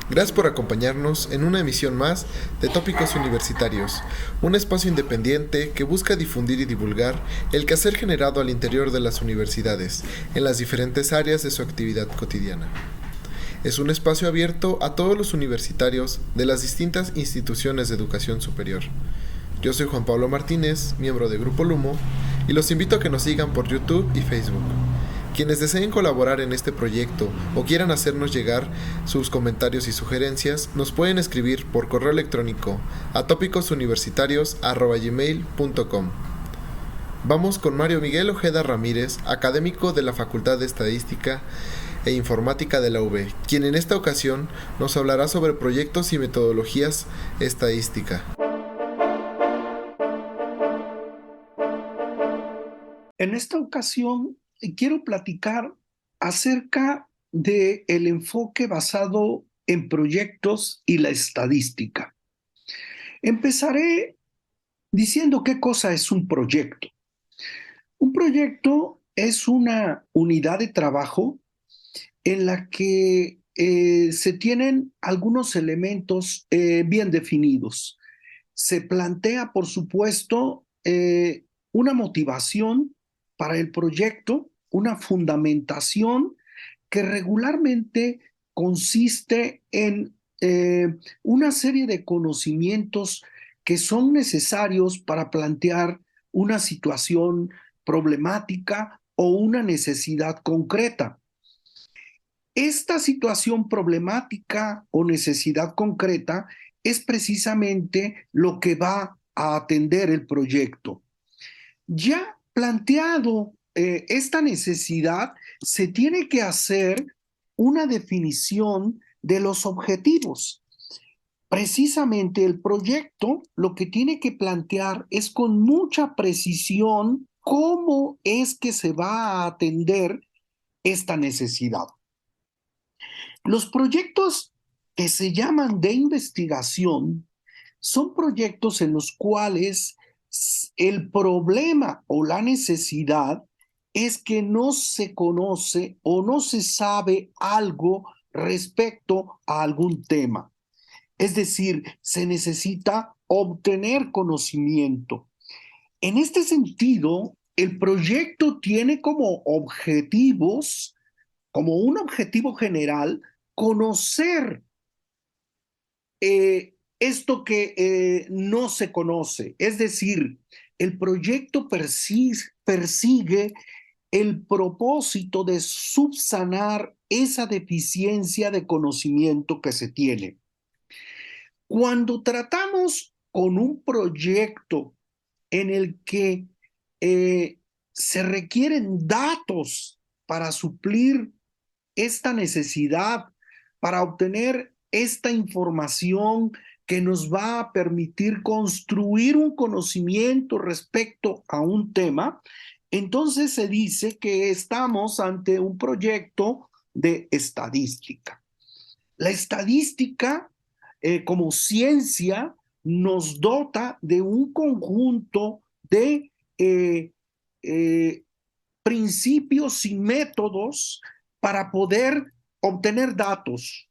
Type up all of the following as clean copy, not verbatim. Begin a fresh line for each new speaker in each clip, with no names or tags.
Gracias por acompañarnos en una emisión más de Tópicos Universitarios, un espacio independiente que busca difundir y divulgar el quehacer generado al interior de las universidades, en las diferentes áreas de su actividad cotidiana. Es un espacio abierto a todos los universitarios de las distintas instituciones de educación superior. Yo soy Juan Pablo Martínez, miembro de Grupo Lumo, y los invito a que nos sigan por YouTube y Facebook. Quienes deseen colaborar en este proyecto o quieran hacernos llegar sus comentarios y sugerencias, nos pueden escribir por correo electrónico a tópicosuniversitarios@gmail.com. Vamos con Mario Miguel Ojeda Ramírez, académico de la Facultad de Estadística e Informática de la UB, quien en esta ocasión nos hablará sobre proyectos y metodologías estadística.
En esta ocasión quiero platicar acerca del enfoque basado en proyectos y la estadística. Empezaré diciendo qué cosa es un proyecto. Un proyecto es una unidad de trabajo en la que se tienen algunos elementos bien definidos. Se plantea, por supuesto, una motivación para el proyecto, una fundamentación que regularmente consiste en una serie de conocimientos que son necesarios para plantear una situación problemática o una necesidad concreta. Esta situación problemática o necesidad concreta es precisamente lo que va a atender el proyecto. Ya planteado esta necesidad, se tiene que hacer una definición de los objetivos. Precisamente el proyecto lo que tiene que plantear es con mucha precisión cómo es que se va a atender esta necesidad. Los proyectos que se llaman de investigación son proyectos en los cuales el problema o la necesidad es que no se conoce o no se sabe algo respecto a algún tema. Es decir, se necesita obtener conocimiento. En este sentido, el proyecto tiene como objetivos, como un objetivo general, conocer esto que no se conoce. Es decir, el proyecto persigue el propósito de subsanar esa deficiencia de conocimiento que se tiene. Cuando tratamos con un proyecto en el que se requieren datos para suplir esta necesidad, para obtener esta información que nos va a permitir construir un conocimiento respecto a un tema, entonces se dice que estamos ante un proyecto de estadística. La estadística, como ciencia, nos dota de un conjunto de principios y métodos para poder obtener datos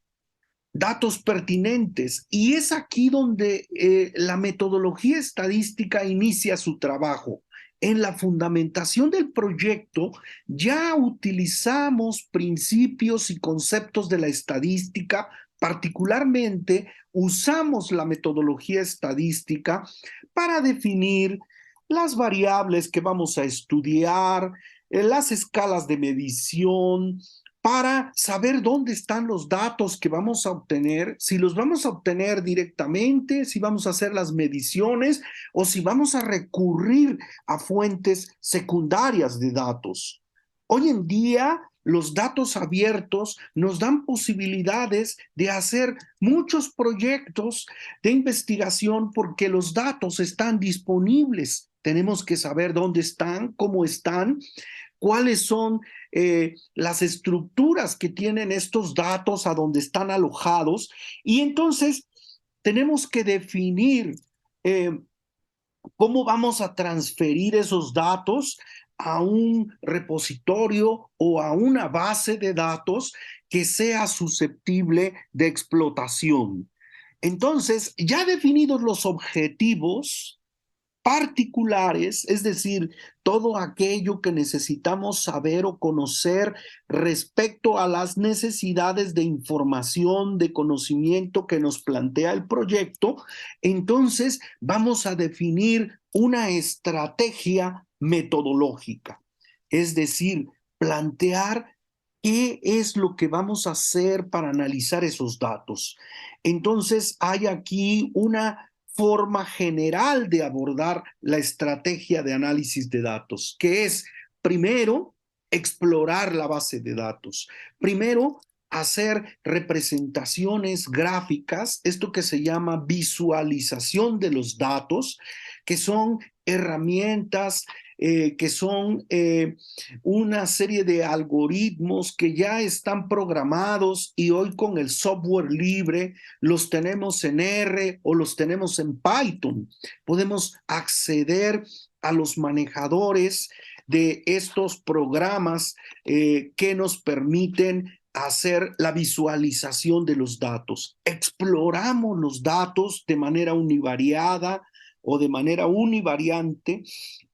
pertinentes. Y es aquí donde la metodología estadística inicia su trabajo. En la fundamentación del proyecto ya utilizamos principios y conceptos de la estadística, particularmente usamos la metodología estadística para definir las variables que vamos a estudiar, las escalas de medición, para saber dónde están los datos que vamos a obtener, si los vamos a obtener directamente, si vamos a hacer las mediciones o si vamos a recurrir a fuentes secundarias de datos. Hoy en día, los datos abiertos nos dan posibilidades de hacer muchos proyectos de investigación porque los datos están disponibles. Tenemos que saber dónde están, cómo están, cuáles son las estructuras que tienen estos datos, a dónde están alojados, y entonces tenemos que definir cómo vamos a transferir esos datos a un repositorio o a una base de datos que sea susceptible de explotación. Entonces, ya definidos los objetivos particulares, es decir, todo aquello que necesitamos saber o conocer respecto a las necesidades de información, de conocimiento que nos plantea el proyecto, entonces vamos a definir una estrategia metodológica, es decir, plantear qué es lo que vamos a hacer para analizar esos datos. Entonces, hay aquí una forma general de abordar la estrategia de análisis de datos, que es, primero, explorar la base de datos. Primero, hacer representaciones gráficas, esto que se llama visualización de los datos, que son herramientas, que son una serie de algoritmos que ya están programados y hoy con el software libre los tenemos en R o los tenemos en Python. Podemos acceder a los manejadores de estos programas que nos permiten hacer la visualización de los datos. Exploramos los datos de manera univariada o de manera univariante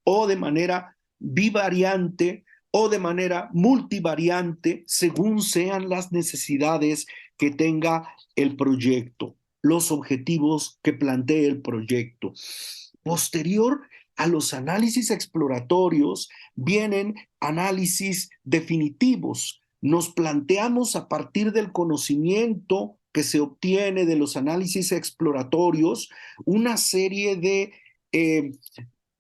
o de manera bivariante o de manera multivariante, según sean las necesidades que tenga el proyecto, los objetivos que plantee el proyecto. Posterior a los análisis exploratorios vienen análisis definitivos. Nos planteamos a partir del conocimiento que se obtiene de los análisis exploratorios una serie de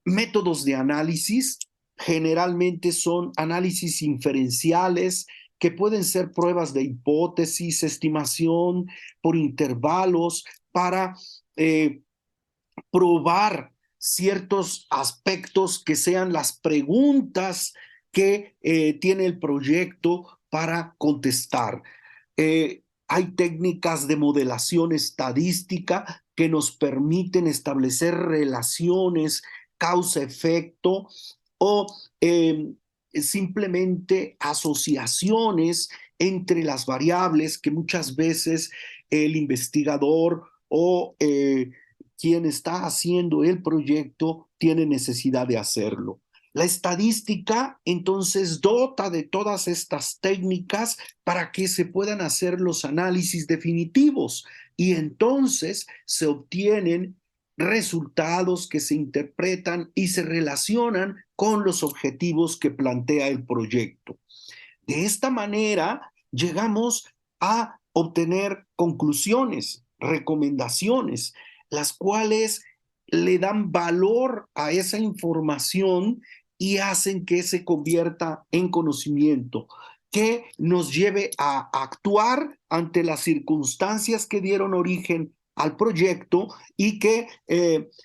métodos de análisis. Generalmente son análisis inferenciales que pueden ser pruebas de hipótesis, estimación por intervalos para probar ciertos aspectos que sean las preguntas que tiene el proyecto para contestar. Hay técnicas de modelación estadística que nos permiten establecer relaciones causa-efecto o simplemente asociaciones entre las variables que muchas veces el investigador o quien está haciendo el proyecto tiene necesidad de hacerlo. La estadística entonces dota de todas estas técnicas para que se puedan hacer los análisis definitivos y entonces se obtienen resultados que se interpretan y se relacionan con los objetivos que plantea el proyecto. De esta manera llegamos a obtener conclusiones, recomendaciones, las cuales le dan valor a esa información y hacen que se convierta en conocimiento, que nos lleve a actuar ante las circunstancias que dieron origen al proyecto y que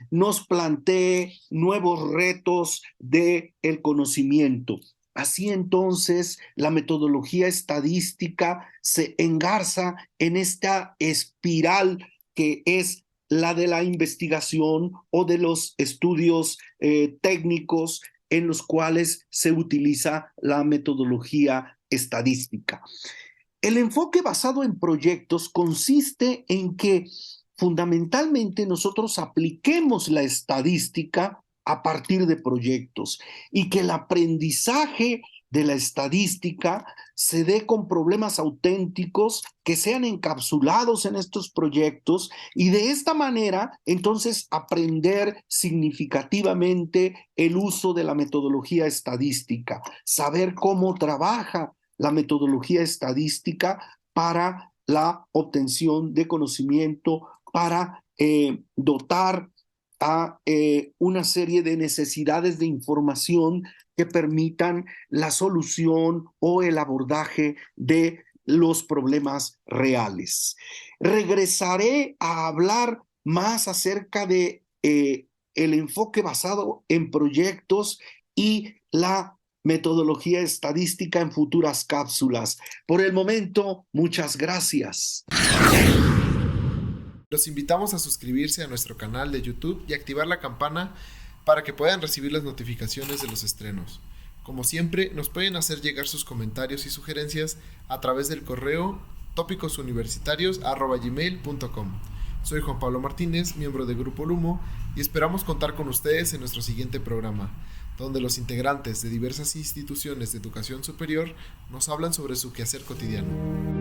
nos plantee nuevos retos del conocimiento. Así entonces, la metodología estadística se engarza en esta espiral que es la de la investigación o de los estudios técnicos en los cuales se utiliza la metodología estadística. El enfoque basado en proyectos consiste en que fundamentalmente nosotros apliquemos la estadística a partir de proyectos y que el aprendizaje de la estadística se dé con problemas auténticos que sean encapsulados en estos proyectos y de esta manera entonces aprender significativamente el uso de la metodología estadística, saber cómo trabaja la metodología estadística para la obtención de conocimiento, para dotar a una serie de necesidades de información que permitan la solución o el abordaje de los problemas reales. Regresaré a hablar más acerca de el enfoque basado en proyectos y la metodología estadística en futuras cápsulas. Por el momento, muchas gracias.
Los invitamos a suscribirse a nuestro canal de YouTube y activar la campana para que puedan recibir las notificaciones de los estrenos. Como siempre, nos pueden hacer llegar sus comentarios y sugerencias a través del correo tópicosuniversitarios@gmail.com. Soy Juan Pablo Martínez, miembro de Grupo Lumo, y esperamos contar con ustedes en nuestro siguiente programa, donde los integrantes de diversas instituciones de educación superior nos hablan sobre su quehacer cotidiano.